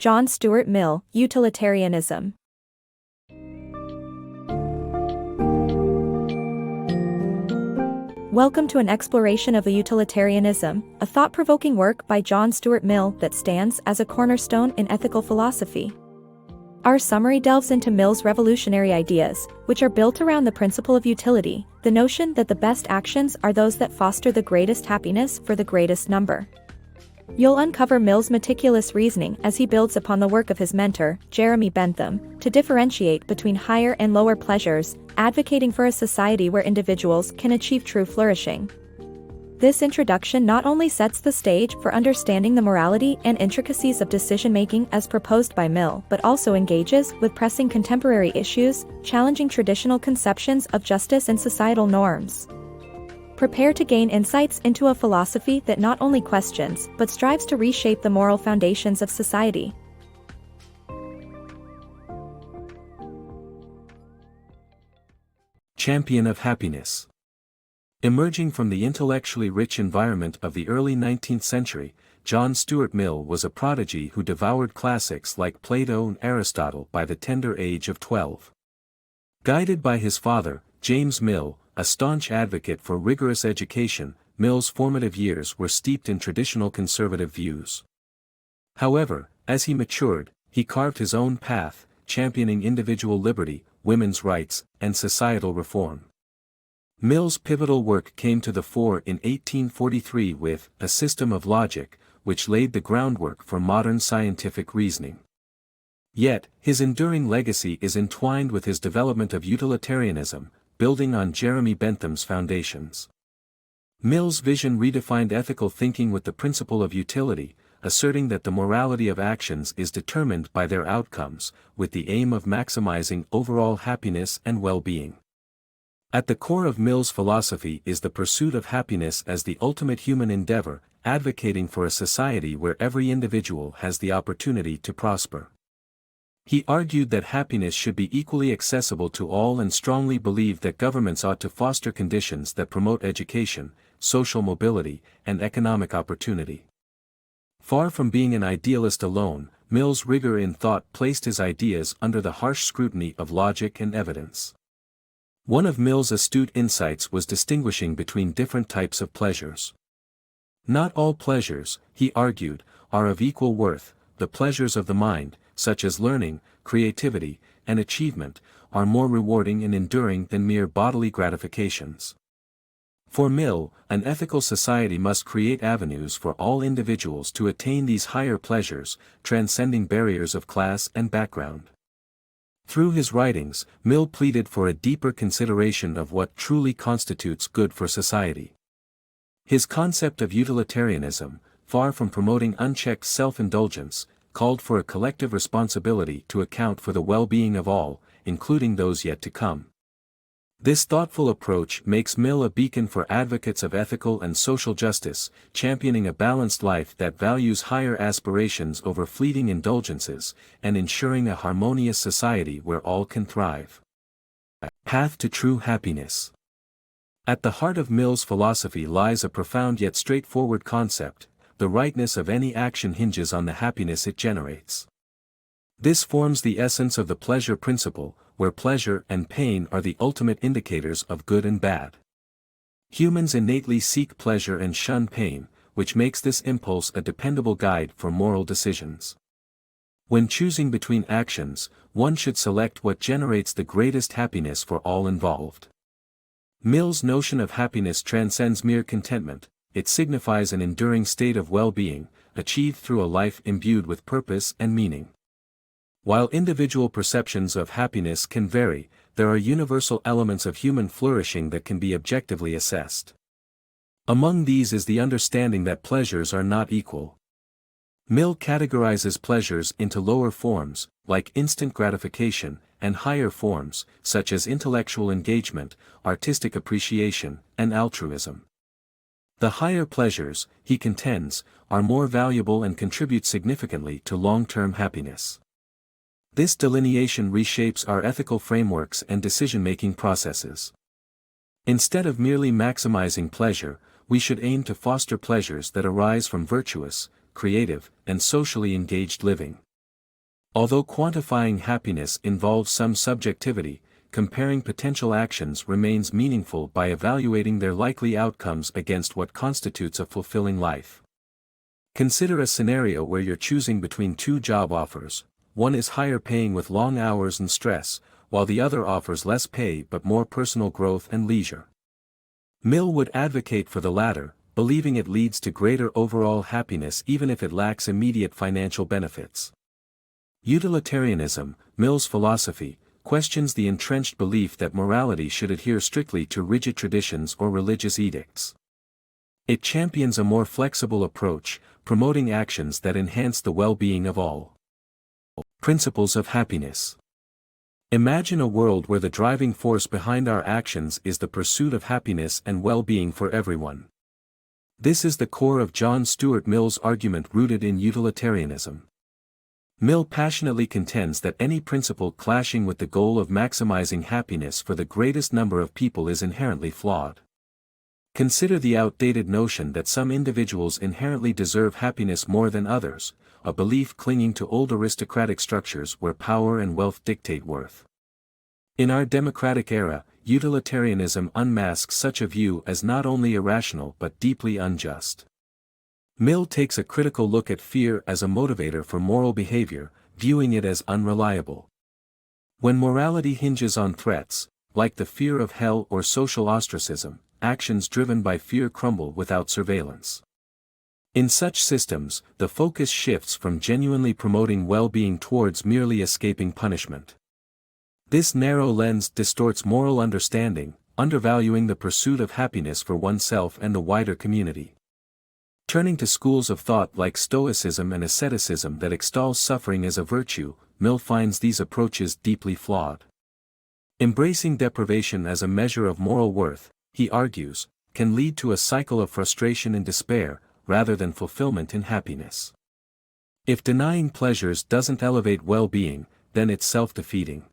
John Stuart Mill, Utilitarianism. Welcome to an exploration of Utilitarianism, a thought-provoking work by John Stuart Mill that stands as a cornerstone in ethical philosophy. Our summary delves into Mill's revolutionary ideas, which are built around the principle of utility, the notion that the best actions are those that foster the greatest happiness for the greatest number. You'll uncover Mill's meticulous reasoning as he builds upon the work of his mentor, Jeremy Bentham, to differentiate between higher and lower pleasures, advocating for a society where individuals can achieve true flourishing. This introduction not only sets the stage for understanding the morality and intricacies of decision-making as proposed by Mill, but also engages with pressing contemporary issues, challenging traditional conceptions of justice and societal norms. Prepare to gain insights into a philosophy that not only questions, but strives to reshape the moral foundations of society. Champion of happiness. Emerging from the intellectually rich environment of the early 19th century, John Stuart Mill was a prodigy who devoured classics like Plato and Aristotle by the tender age of 12. Guided by his father, James Mill, a staunch advocate for rigorous education, Mill's formative years were steeped in traditional conservative views. However, as he matured, he carved his own path, championing individual liberty, women's rights, and societal reform. Mill's pivotal work came to the fore in 1843 with A System of Logic, which laid the groundwork for modern scientific reasoning. Yet, his enduring legacy is entwined with his development of utilitarianism, building on Jeremy Bentham's foundations. Mill's vision redefined ethical thinking with the principle of utility, asserting that the morality of actions is determined by their outcomes, with the aim of maximizing overall happiness and well-being. At the core of Mill's philosophy is the pursuit of happiness as the ultimate human endeavor, advocating for a society where every individual has the opportunity to prosper. He argued that happiness should be equally accessible to all and strongly believed that governments ought to foster conditions that promote education, social mobility, and economic opportunity. Far from being an idealist alone, Mill's rigor in thought placed his ideas under the harsh scrutiny of logic and evidence. One of Mill's astute insights was distinguishing between different types of pleasures. Not all pleasures, he argued, are of equal worth. The pleasures of the mind, such as learning, creativity, and achievement, are more rewarding and enduring than mere bodily gratifications. For Mill, an ethical society must create avenues for all individuals to attain these higher pleasures, transcending barriers of class and background. Through his writings, Mill pleaded for a deeper consideration of what truly constitutes good for society. His concept of utilitarianism, far from promoting unchecked self-indulgence, called for a collective responsibility to account for the well-being of all, including those yet to come. This thoughtful approach makes Mill a beacon for advocates of ethical and social justice, championing a balanced life that values higher aspirations over fleeting indulgences, and ensuring a harmonious society where all can thrive. Path to true happiness. At the heart of Mill's philosophy lies a profound yet straightforward concept: the rightness of any action hinges on the happiness it generates. This forms the essence of the pleasure principle, where pleasure and pain are the ultimate indicators of good and bad. Humans innately seek pleasure and shun pain, which makes this impulse a dependable guide for moral decisions. When choosing between actions, one should select what generates the greatest happiness for all involved. Mill's notion of happiness transcends mere contentment. It signifies an enduring state of well-being, achieved through a life imbued with purpose and meaning. While individual perceptions of happiness can vary, there are universal elements of human flourishing that can be objectively assessed. Among these is the understanding that pleasures are not equal. Mill categorizes pleasures into lower forms, like instant gratification, and higher forms, such as intellectual engagement, artistic appreciation, and altruism. The higher pleasures, he contends, are more valuable and contribute significantly to long-term happiness. This delineation reshapes our ethical frameworks and decision-making processes. Instead of merely maximizing pleasure, we should aim to foster pleasures that arise from virtuous, creative, and socially engaged living. Although quantifying happiness involves some subjectivity, comparing potential actions remains meaningful by evaluating their likely outcomes against what constitutes a fulfilling life. Consider a scenario where you're choosing between two job offers. One is higher paying with long hours and stress, while the other offers less pay but more personal growth and leisure. Mill would advocate for the latter, believing it leads to greater overall happiness even if it lacks immediate financial benefits. Utilitarianism, Mill's philosophy, questions the entrenched belief that morality should adhere strictly to rigid traditions or religious edicts. It champions a more flexible approach, promoting actions that enhance the well-being of all. Principles of happiness. Imagine a world where the driving force behind our actions is the pursuit of happiness and well-being for everyone. This is the core of John Stuart Mill's argument rooted in utilitarianism. Mill passionately contends that any principle clashing with the goal of maximizing happiness for the greatest number of people is inherently flawed. Consider the outdated notion that some individuals inherently deserve happiness more than others, a belief clinging to old aristocratic structures where power and wealth dictate worth. In our democratic era, utilitarianism unmasks such a view as not only irrational but deeply unjust. Mill takes a critical look at fear as a motivator for moral behavior, viewing it as unreliable. When morality hinges on threats, like the fear of hell or social ostracism, actions driven by fear crumble without surveillance. In such systems, the focus shifts from genuinely promoting well-being towards merely escaping punishment. This narrow lens distorts moral understanding, undervaluing the pursuit of happiness for oneself and the wider community. Turning to schools of thought like Stoicism and asceticism that extol suffering as a virtue, Mill finds these approaches deeply flawed. Embracing deprivation as a measure of moral worth, he argues, can lead to a cycle of frustration and despair, rather than fulfillment and happiness. If denying pleasures doesn't elevate well-being, then it's self-defeating.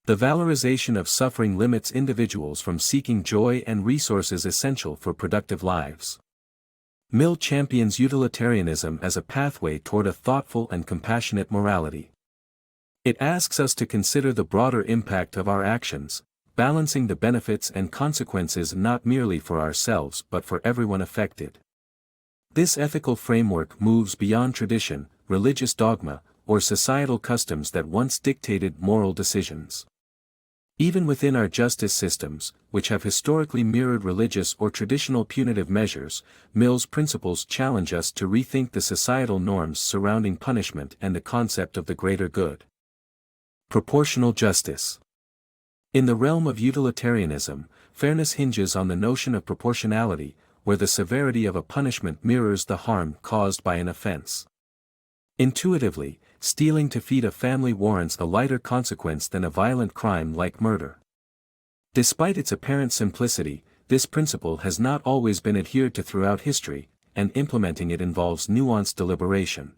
The valorization of suffering limits individuals from seeking joy and resources essential for productive lives. Mill champions utilitarianism as a pathway toward a thoughtful and compassionate morality. It asks us to consider the broader impact of our actions, balancing the benefits and consequences not merely for ourselves but for everyone affected. This ethical framework moves beyond tradition, religious dogma, or societal customs that once dictated moral decisions. Even within our justice systems, which have historically mirrored religious or traditional punitive measures, Mill's principles challenge us to rethink the societal norms surrounding punishment and the concept of the greater good. Proportional justice. In the realm of utilitarianism, fairness hinges on the notion of proportionality, where the severity of a punishment mirrors the harm caused by an offense. Intuitively, stealing to feed a family warrants a lighter consequence than a violent crime like murder. Despite its apparent simplicity, this principle has not always been adhered to throughout history, and implementing it involves nuanced deliberation.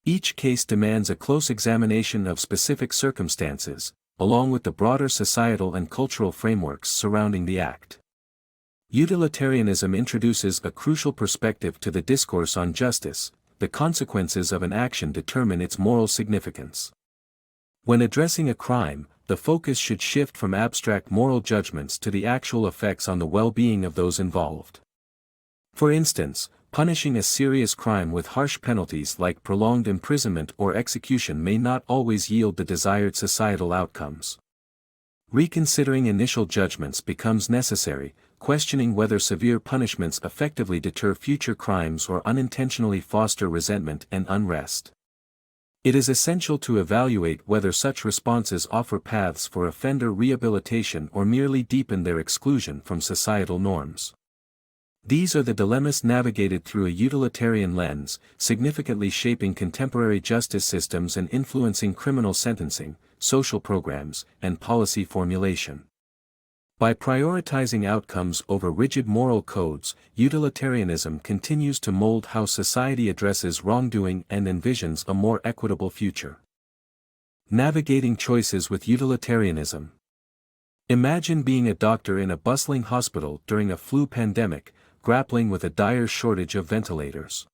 Each case demands a close examination of specific circumstances, along with the broader societal and cultural frameworks surrounding the act. Utilitarianism introduces a crucial perspective to the discourse on justice. The consequences of an action determine its moral significance. When addressing a crime, the focus should shift from abstract moral judgments to the actual effects on the well-being of those involved. For instance, punishing a serious crime with harsh penalties like prolonged imprisonment or execution may not always yield the desired societal outcomes. Reconsidering initial judgments becomes necessary, questioning whether severe punishments effectively deter future crimes or unintentionally foster resentment and unrest. It is essential to evaluate whether such responses offer paths for offender rehabilitation or merely deepen their exclusion from societal norms. These are the dilemmas navigated through a utilitarian lens, significantly shaping contemporary justice systems and influencing criminal sentencing, social programs, and policy formulation. By prioritizing outcomes over rigid moral codes, utilitarianism continues to mold how society addresses wrongdoing and envisions a more equitable future. Navigating choices with utilitarianism. Imagine being a doctor in a bustling hospital during a flu pandemic, grappling with a dire shortage of ventilators.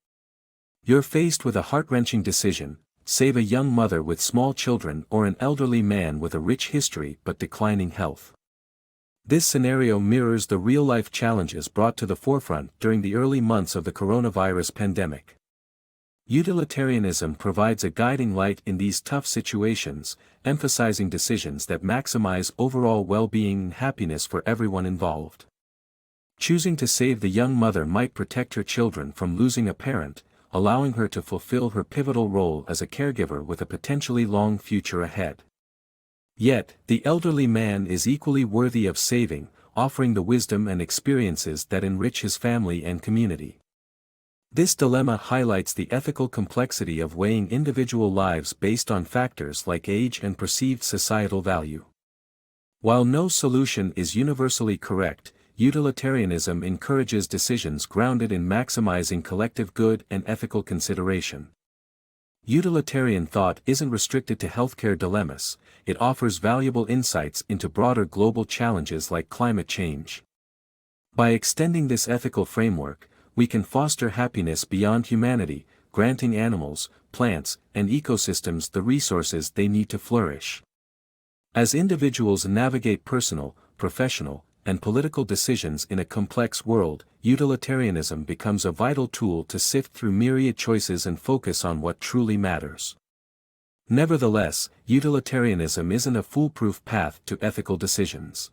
You're faced with a heart-wrenching decision: save a young mother with small children or an elderly man with a rich history but declining health. This scenario mirrors the real-life challenges brought to the forefront during the early months of the coronavirus pandemic. Utilitarianism provides a guiding light in these tough situations, emphasizing decisions that maximize overall well-being and happiness for everyone involved. Choosing to save the young mother might protect her children from losing a parent, allowing her to fulfill her pivotal role as a caregiver with a potentially long future ahead. Yet, the elderly man is equally worthy of saving, offering the wisdom and experiences that enrich his family and community. This dilemma highlights the ethical complexity of weighing individual lives based on factors like age and perceived societal value. While no solution is universally correct, utilitarianism encourages decisions grounded in maximizing collective good and ethical consideration. Utilitarian thought isn't restricted to healthcare dilemmas, it offers valuable insights into broader global challenges like climate change. By extending this ethical framework, we can foster happiness beyond humanity, granting animals, plants, and ecosystems the resources they need to flourish. As individuals navigate personal, professional, and political decisions in a complex world, utilitarianism becomes a vital tool to sift through myriad choices and focus on what truly matters. Nevertheless, utilitarianism isn't a foolproof path to ethical decisions.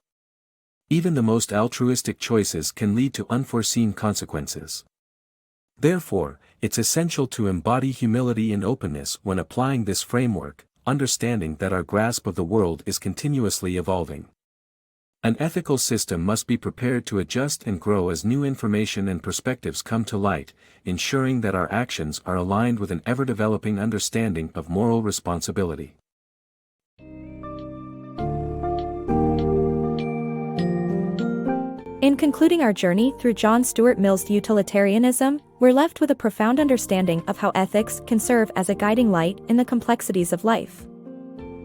Even the most altruistic choices can lead to unforeseen consequences. Therefore, it's essential to embody humility and openness when applying this framework, understanding that our grasp of the world is continuously evolving. An ethical system must be prepared to adjust and grow as new information and perspectives come to light, ensuring that our actions are aligned with an ever-developing understanding of moral responsibility. In concluding our journey through John Stuart Mill's utilitarianism, we're left with a profound understanding of how ethics can serve as a guiding light in the complexities of life.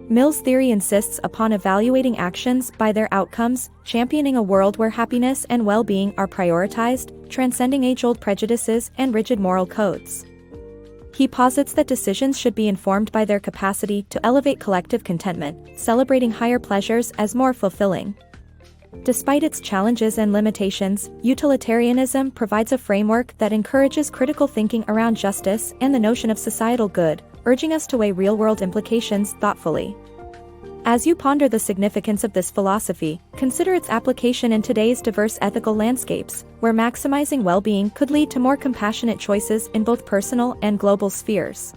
Mill's theory insists upon evaluating actions by their outcomes, championing a world where happiness and well-being are prioritized, transcending age-old prejudices and rigid moral codes. He posits that decisions should be informed by their capacity to elevate collective contentment, celebrating higher pleasures as more fulfilling. Despite its challenges and limitations, utilitarianism provides a framework that encourages critical thinking around justice and the notion of societal good, urging us to weigh real-world implications thoughtfully. As you ponder the significance of this philosophy, consider its application in today's diverse ethical landscapes, where maximizing well-being could lead to more compassionate choices in both personal and global spheres.